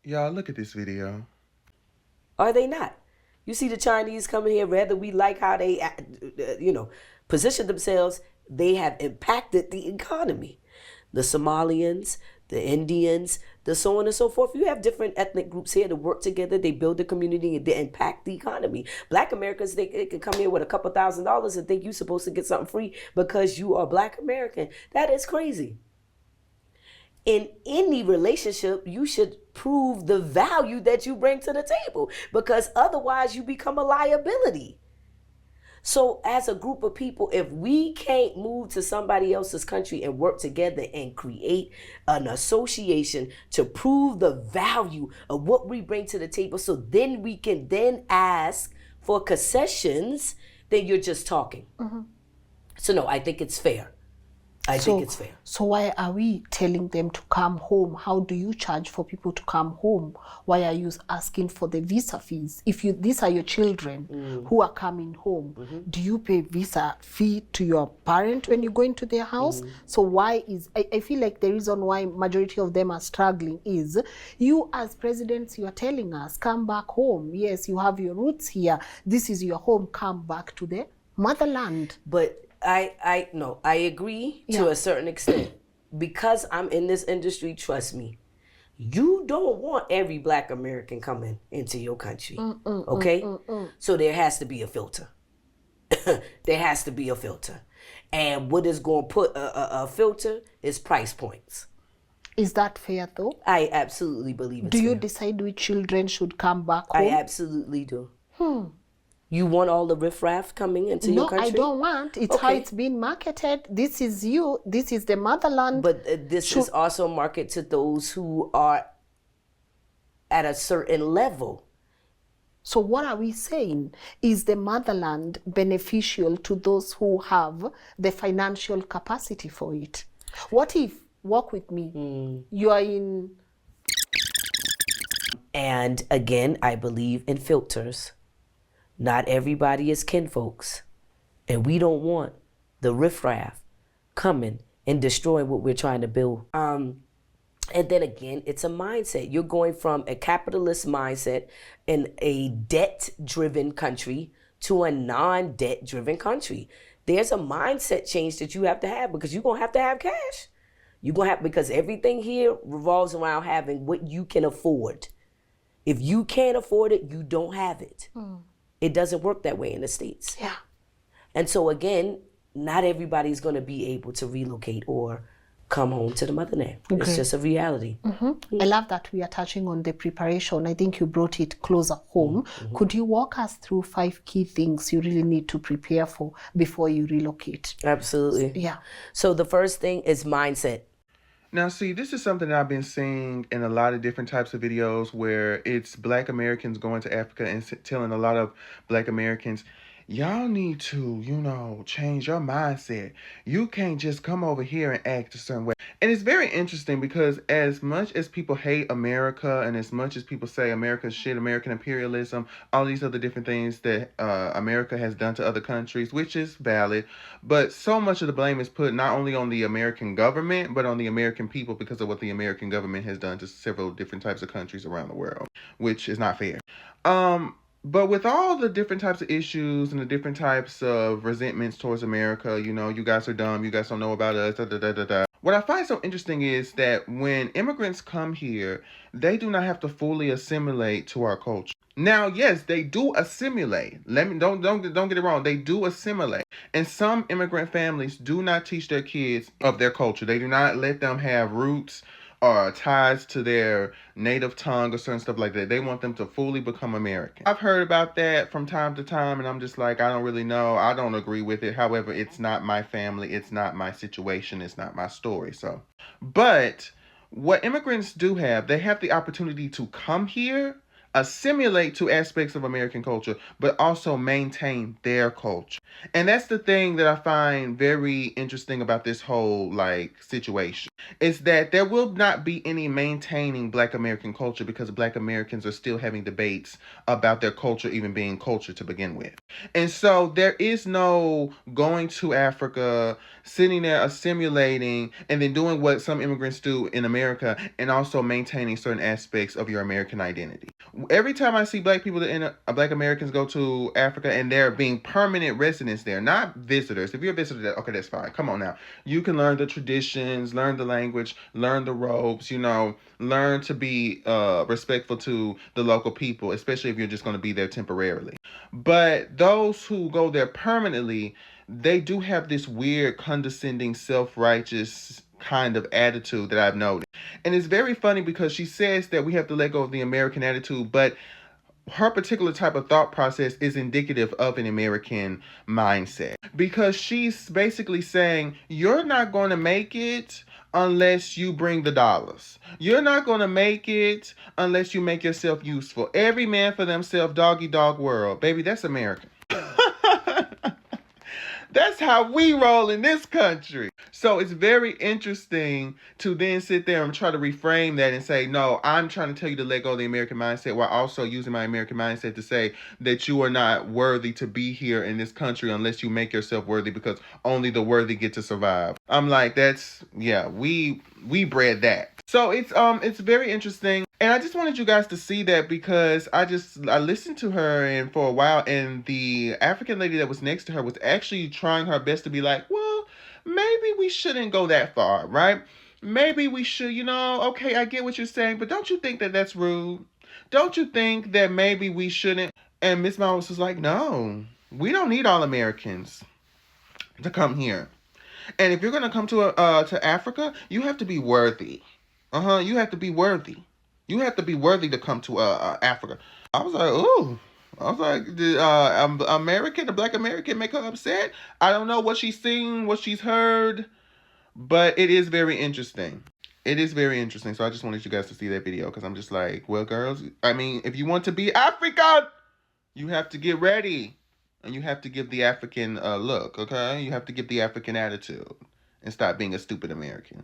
Y'all, look at this video. Are they not? You see the Chinese coming here, whether we like how they, position themselves, they have impacted the economy. The Somalians, the Indians, the so on and so forth. You have different ethnic groups here that work together. They build the community and they impact the economy. Black Americans, they can come here with a couple $1,000s and think you're supposed to get something free because you are Black American. That is crazy. In any relationship, you should prove the value that you bring to the table because otherwise you become a liability. So as a group of people, if we can't move to somebody else's country and work together and create an association to prove the value of what we bring to the table, so then we can then ask for concessions, then you're just talking. So no, I think it's fair. I think it's fair. So why are we telling them to come home? How do you charge for people to come home? Why are you asking for the visa fees? If these are your children who are coming home, do you pay visa fee to your parent when you go into their house? So why I feel like the reason why majority of them are struggling is you as presidents, you are telling us, come back home. Yes, you have your roots here. This is your home. Come back to the motherland. But I agree to a certain extent. Because I'm in this industry, trust me, you don't want every Black American coming into your country. Okay? So there has to be a filter. There has to be a filter. And what is going to put a filter is price points. Is that fair though? I absolutely believe it's Do you fair. decide which children should come back home? I absolutely do. You want all the riffraff coming into your country? No, I don't want. It's how it's being marketed. This is you. This is the motherland. But this is also marketed to those who are at a certain level. So what are we saying? Is the motherland beneficial to those who have the financial capacity for it? What if, walk with me, you are in... And again, I believe in filters. Not everybody is kinfolks. And we don't want the riffraff coming and destroying what we're trying to build. And then again, it's a mindset. You're going from a capitalist mindset in a debt-driven country to a non-debt-driven country. There's a mindset change that you have to have because you're going to have cash. You're going to have, because everything here revolves around having what you can afford. If you can't afford it, you don't have it. It doesn't work that way in the States. Yeah. And so again, not everybody's going to be able to relocate or come home to the motherland. Okay. It's just a reality. I love that we are touching on the preparation. I think you brought it closer home. Could you walk us through 5 key things you really need to prepare for before you relocate? Absolutely. Yeah. So the first thing is mindset. Now, see, this is something that I've been seeing in a lot of different types of videos where it's Black Americans going to Africa and telling a lot of Black Americans, y'all need to, change your mindset. You can't just come over here and act a certain way. And it's very interesting because as much as people hate America and as much as people say America's shit, American imperialism, all these other different things that America has done to other countries, which is valid, but so much of the blame is put not only on the American government, but on the American people because of what the American government has done to several different types of countries around the world, which is not fair. But with all the different types of issues and the different types of resentments towards America, you guys are dumb, you guys don't know about us, da da da da da. What I find so interesting is that when immigrants come here, they do not have to fully assimilate to our culture. Now, yes, they do assimilate. Don't get it wrong. They do assimilate. And some immigrant families do not teach their kids of their culture. They do not let them have roots or ties to their native tongue or certain stuff like that. They want them to fully become American. I've heard about that from time to time, and I'm just like, I don't really know. I don't agree with it. However, it's not my family. It's not my situation. It's not my story. But what immigrants do have, they have the opportunity to come here, assimilate to aspects of American culture, but also maintain their culture. And that's the thing that I find very interesting about this whole like situation. Is that there will not be any maintaining Black American culture because Black Americans are still having debates about their culture even being culture to begin with. And so there is no going to Africa, sitting there assimilating, and then doing what some immigrants do in America and also maintaining certain aspects of your American identity. Every time I see Black people Black Americans go to Africa and they're being permanent residents there, not visitors. If you're a visitor, okay, that's fine. Come on now. You can learn the traditions, learn the language, learn the ropes, learn to be respectful to the local people, especially if you're just going to be there temporarily. But those who go there permanently, they do have this weird, condescending, self-righteous kind of attitude that I've noticed. And it's very funny because she says that we have to let go of the American attitude, but her particular type of thought process is indicative of an American mindset. Because she's basically saying, you're not going to make it unless you bring the dollars. You're not going to make it unless you make yourself useful. Every man for themselves, doggy dog world. Baby, that's American. That's how we roll in this country. So it's very interesting to then sit there and try to reframe that and say, no, I'm trying to tell you to let go of the American mindset while also using my American mindset to say that you are not worthy to be here in this country unless you make yourself worthy, because only the worthy get to survive. I'm like, we bred that. So it's very interesting. And I just wanted you guys to see that because I listened to her and for a while, and the African lady that was next to her was actually trying her best to be like, well, maybe we shouldn't go that far, right? Maybe we should, okay, I get what you're saying, but don't you think that that's rude? Don't you think that maybe we shouldn't? And Miss Miles was like, no, we don't need all Americans to come here. And if you're going to come to Africa, you have to be worthy. You have to be worthy. You have to be worthy to come to Africa. I was like, ooh. I was like, did a Black American make her upset? I don't know what she's seen, what she's heard, but it is very interesting. It is very interesting. So I just wanted you guys to see that video because I'm just like, well, girls, I mean, if you want to be African, you have to get ready. And you have to give the African look, okay? You have to give the African attitude and stop being a stupid American.